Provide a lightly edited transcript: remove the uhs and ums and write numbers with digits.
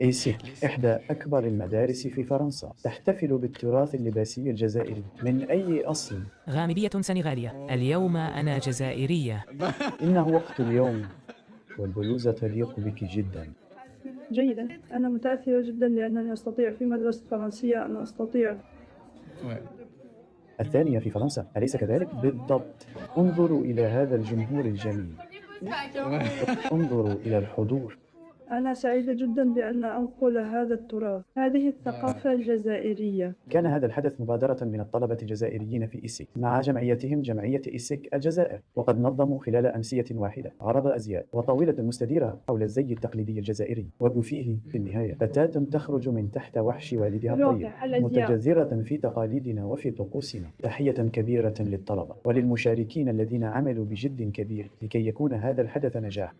إيسيك إحدى أكبر المدارس في فرنسا، تحتفل بالتراث اللباسي الجزائري. من أي أصل؟ غامدية سنغالية. اليوم أنا جزائرية. إنه وقت اليوم، والبلوزة تليق بك جدا. جيدا، أنا متأثرة جدا لأنني أستطيع في مدرسة فرنسية أن أستطيع. Ouais. الثانية في فرنسا، أليس كذلك؟ بالضبط. انظروا إلى هذا الجمهور الجميل، Ouais. انظروا إلى الحضور. أنا سعيدة جدا بأن أنقل هذا التراث، هذه الثقافة الجزائرية. كان هذا الحدث مبادرة من الطلبة الجزائريين في إيسيك مع جمعيتهم جمعية إيسيك الجزائر، وقد نظموا خلال أمسية واحدة عرض أزياء وطاولة مستديرة حول الزي التقليدي الجزائري، وفيه في النهاية فتاة تخرج من تحت وحش والدها الطيب، رائع الأزياء. متجذرة في تقاليدنا وفي طقوسنا. تحية كبيرة للطلبة وللمشاركين الذين عملوا بجد كبير لكي يكون هذا الحدث نجاح.